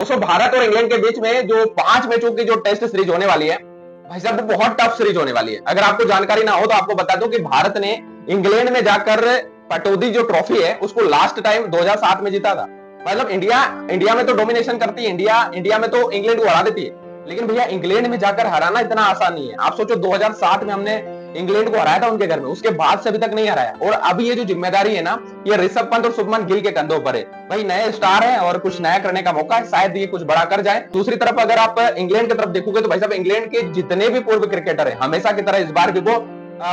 दोस्तों भारत और इंग्लैंड के बीच में जो 5 मैचों की जो टेस्ट सीरीज होने वाली है, भाई साहब वो बहुत टफ सीरीज होने वाली है। अगर आपको जानकारी ना हो तो आपको बता दूं कि भारत ने इंग्लैंड में जाकर पटौदी जो ट्रॉफी है उसको लास्ट टाइम 2007 में जीता था। मतलब इंडिया इंडिया में तो डोमिनेशन करती है, इंडिया में तो इंग्लैंड को हरा देती है, लेकिन भैया इंग्लैंड में जाकर हराना इतना आसान नहीं है। आप सोचो 2007 में हमने इंग्लैंड को हराया था उनके घर में, उसके बाद से अभी तक नहीं हराया। और अभी ये जो जिम्मेदारी है ना, ये ऋषभ पंत और शुभमन गिल के कंधों पर है। भाई नए स्टार है और कुछ नया करने का मौका है, शायद ये कुछ बड़ा कर जाए। दूसरी तरफ अगर आप इंग्लैंड की तरफ देखोगे तो भाई साहब इंग्लैंड के जितने भी पूर्व क्रिकेटर है, हमेशा की तरह इस बार भी वो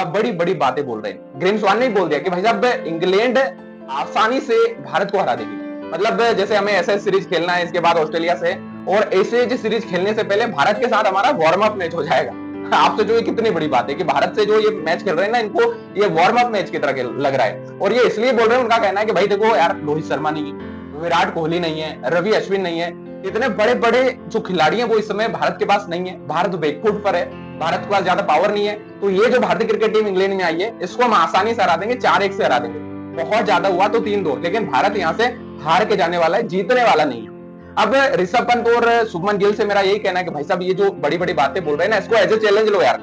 बड़ी बड़ी बातें बोल रहे हैं। ग्रीन स्वान ने बोल दिया कि भाई साहब इंग्लैंड आसानी से भारत को हरा देगी। मतलब जैसे हमें ऐसे सीरीज खेलना है इसके बाद ऑस्ट्रेलिया से, और ऐसे सीरीज खेलने से पहले भारत के साथ हमारा वार्म अप मैच हो जाएगा। आपसे जो ये कितनी बड़ी बात है कि भारत से जो ये मैच खेल रहे हैं ना, इनको ये वार्म अप मैच की तरह लग रहा है। और ये इसलिए बोल रहे हैं, उनका कहना है कि भाई देखो यार, रोहित शर्मा नहीं है, विराट कोहली नहीं है, रवि अश्विन नहीं है, इतने बड़े बड़े जो खिलाड़ी हैं वो इस समय भारत के पास नहीं है। भारत बैकफुट पर है, भारत के पास ज्यादा पावर नहीं है। तो ये जो भारतीय क्रिकेट टीम इंग्लैंड में आई है, इसको हम आसानी से हरा देंगे, 4-1 से हरा देंगे। बहुत ज्यादा हुआ तो 3-2, लेकिन भारत यहाँ से हार के जाने वाला है, जीतने वाला नहीं है। अब ऋषभ पंत और शुभमन गिल से मेरा यही कहना है कि भाई साहब ये जो बड़ी बड़ी बातें बोल रहे हैं ना, इसको एज ए चैलेंज लो यार,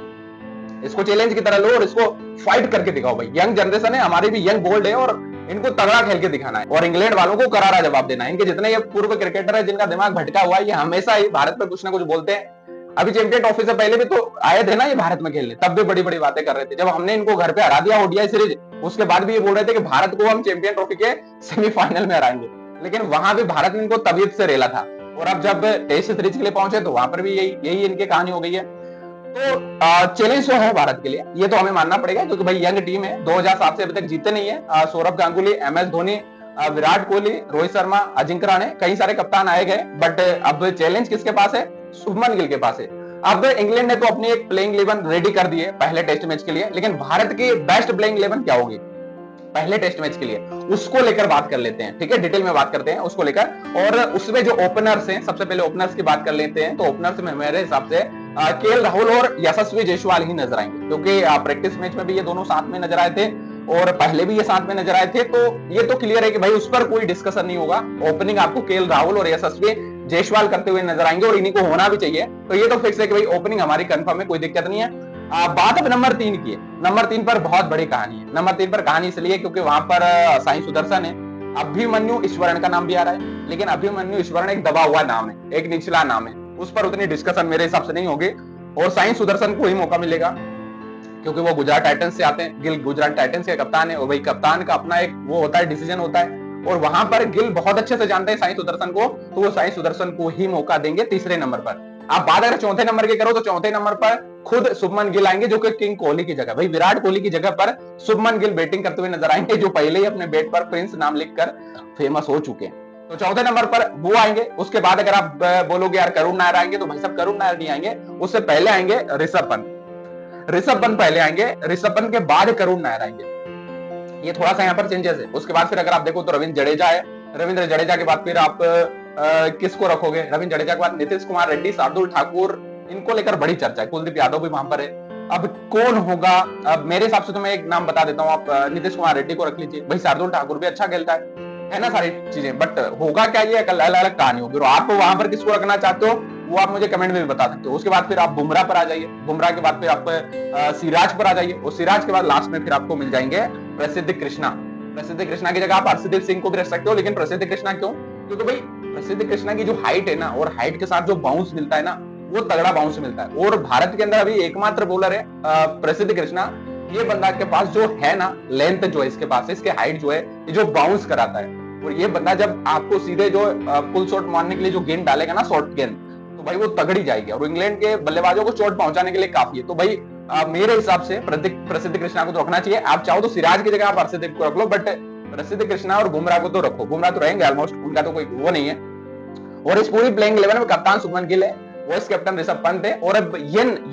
इसको चैलेंज की तरह लो और इसको फाइट करके दिखाओ। भाई यंग जनरेशन है, हमारी भी यंग बोल्ड है, और इनको तगड़ा खेल के दिखाना है और इंग्लैंड वालों को करारा जवाब देना है। इनके जितने ये पूर्व क्रिकेटर है जिनका दिमाग भटका हुआ है, ये हमेशा ही भारत पे कुछ ना कुछ बोलते हैं। अभी चैंपियन ट्रॉफी से पहले भी तो आए थे ना ये भारत में खेलने, तब भी बड़ी बड़ी बातें कर रहे थे। जब हमने इनको घर पे हरा दिया ओडीआई सीरीज, उसके बाद भी ये बोल रहे थे कि भारत को हम चैंपियन ट्रॉफी के सेमीफाइनल में हराएंगे। लेकिन वहां भी भारत ने इनको तबीयत से रेला था, और अब जब टेस्ट सीरीज के लिए पहुंचे तो वहां पर भी यही यही इनकी कहानी हो गई है। तो चैलेंज तो है भारत के लिए, ये तो हमें मानना पड़ेगा, क्योंकि भाई यंग टीम है, 2007 से अभी तक जीते नहीं है। सौरभ गांगुली, एमएस धोनी, विराट कोहली, रोहित शर्मा, अजिंक्य रहाणे, कई सारे कप्तान आए गए, बट अब चैलेंज किसके पास है? शुभमन गिल के पास है। अब इंग्लैंड ने तो अपनी एक प्लेइंग 11 रेडी कर दी है पहले टेस्ट मैच के लिए, लेकिन भारत की बेस्ट प्लेइंग 11 क्या होगी पहले टेस्ट मैच के लिए, उसको लेकर बात कर लेते हैं। ठीक है, डिटेल में बात करते हैं उसको लेकर। और उसमें जो ओपनर्स हैं, सबसे पहले ओपनर्स की बात कर लेते हैं। तो ओपनर्स में मेरे हिसाब से केएल राहुल और यशस्वी जायसवाल ही नजर आएंगे, क्योंकि प्रैक्टिस मैच में भी ये दोनों साथ में नजर आए थे और पहले भी ये साथ में नजर आए थे। तो ये तो क्लियर है कि भाई उस पर कोई डिस्कशन नहीं होगा। ओपनिंग आपको केएल राहुल और यशस्वी जायसवाल करते हुए नजर आएंगे, और इन्हीं को होना भी चाहिए। तो ये तो फिक्स है कि भाई ओपनिंग हमारी कंफर्म है, कोई दिक्कत नहीं है। बात अब नंबर 3 की है। नंबर 3 पर बहुत बड़ी कहानी है। नंबर 3 पर कहानी इसलिए क्योंकि वहां पर साई सुदर्शन है, अभिमन्यु ईश्वरण का नाम भी आ रहा है, लेकिन अभिमन्यु ईश्वरण एक दबा हुआ नाम है, एक निचला नाम है, उस पर उतनी डिस्कशन मेरे हिसाब से नहीं होगी। और साई सुदर्शन को ही मौका मिलेगा, क्योंकि वो गुजरात टाइटंस से आते हैं। गिल गुजरात टाइटंस के कप्तान है, और भाई कप्तान का अपना एक वो होता है, डिसीजन होता है, और वहां पर गिल बहुत अच्छे से जानते हैं साई सुदर्शन को, तो वो साई सुदर्शन को ही मौका देंगे तीसरे नंबर पर। आप बात अगर चौथे नंबर की करो तो चौथे नंबर पर खुद शुभमन गिल आएंगे, जो कि किंग कोहली की जगह, भाई विराट कोहली की जगह पर शुभमन गिल बैटिंग करते हुए नजर आएंगे, जो पहले ही अपने बैट पर प्रिंस नाम लिखकर फेमस हो चुके हैं। तो चौथे नंबर पर वो आएंगे। उसके बाद अगर आप बोलोगे यार करुण नायर आएंगे, तो भाई साहब करुण नायर नहीं आएंगे, उससे पहले आएंगे ऋषभ पंत। ऋषभ पंत पहले आएंगे, ऋषभ पंत के बाद करुण नायर आएंगे। ये थोड़ा सा यहाँ पर चेंजेस है। उसके बाद फिर अगर आप देखो तो रविंद्र जडेजा है। रविंद्र जडेजा के बाद फिर आप किसको रखोगे? रविंद्र जडेजा के बाद नीतीश कुमार रेड्डी, शार्दुल ठाकुर, इनको लेकर बड़ी चर्चा है। कुलदीप यादव भी वहां पर है। अब कौन होगा? अब मेरे हिसाब से तो मैं एक नाम बता देता हूँ, आप नीतीश कुमार रेड्डी को रख लीजिए। भाई शार्दुल ठाकुर भी अच्छा खेलता है ना, सारी चीजें, बट होगा क्या ये अलग अलग कहानी होगी। और आप वहां पर किसको रखना चाहते हो वो आप मुझे कमेंट में भी बता सकते हो। उसके बाद फिर आप बुमराह पर आ जाइए, बुमराह के बाद फिर आप सिराज पर आ जाइए, और सिराज के बाद लास्ट में फिर आपको मिल जाएंगे प्रसिद्ध कृष्णा। प्रसिद्ध कृष्णा की जगह आप हर्षदीप सिंह को भी रख सकते हो, लेकिन प्रसिद्ध कृष्णा क्यों? क्योंकि भाई प्रसिद्ध कृष्णा की जो हाइट है ना, और हाइट के साथ जो बाउंस मिलता है ना, वो तगड़ा बाउंस मिलता है। और भारत के अंदर अभी एकमात्र बॉलर है प्रसिद्ध कृष्णा। ये बंदा के पास जो है ना, लेंथ जो है इसके पास, इसके हाइट जो है, ये जो बाउंस कराता है, और ये बंदा जब आपको सीधे जो पुल शॉट मारने के लिए जो गेंद डालेगा ना, शॉर्ट गेंद, तो भाई वो तगड़ी जाएगी, और इंग्लैंड के बल्लेबाजों को चोट पहुंचाने के लिए काफी है। तो भाई मेरे हिसाब से प्रसिद्ध कृष्णा को तो रखना चाहिए। आप चाहो तो सिराज की जगह आप हर्षदीप को रख लो, बट प्रसिद्ध कृष्णा और बुमराह को तो रखो। बुमराह तो रहेंगे ऑलमोस्ट, उनका तो कोई वो नहीं है। और इस पूरी प्लेइंग 11 में कप्तान शुभमन गिल है, वाइस कैप्टन ऋषभ पंत है, और अब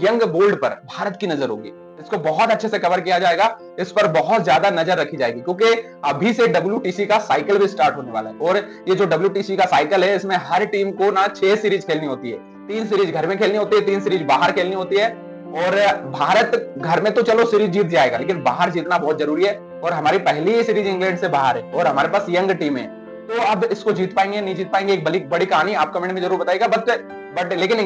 यंग बोल्ड पर भारत की नजर होगी। इसको बहुत अच्छे से कवर किया जाएगा, इस पर बहुत ज्यादा नजर रखी जाएगी, क्योंकि अभी से WTC का साइकिल भी स्टार्ट होने वाला है। और ये जो WTC का साइकिल है, इसमें हर टीम को ना 6 सीरीज खेलनी होती है। 3 सीरीज घर में खेलनी होती है, 3 सीरीज बाहर खेलनी होती है। और भारत घर में तो चलो सीरीज जीत जाएगा, लेकिन बाहर जीतना बहुत जरूरी है। और हमारी पहली ही सीरीज इंग्लैंड से बाहर है, और हमारे पास यंग टीम है। तो अब इसको जीत पाएंगे नहीं जीत पाएंगे, एक बड़ी बड़ी कहानी आप कमेंट में जरूर बताइएगा। बट लेकिन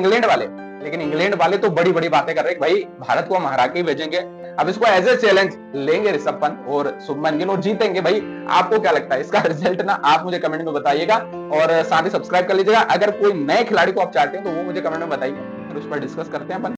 इंग्लैंड वाले तो बड़ी बड़ी बातें कर रहे हैं भाई भारत को हम हरा के भेजेंगे। अब इसको एज ए चैलेंज लेंगे ऋषभ पंत और शुभमन गिल और जीतेंगे भाई। आपको क्या लगता है इसका रिजल्ट ना आप मुझे कमेंट में बताइएगा, और साथ ही सब्सक्राइब कर लीजिएगा। अगर कोई नए खिलाड़ी को आप चाहते हैं तो वो मुझे कमेंट में बताइए, फिर उस पर डिस्कस करते हैं अपन।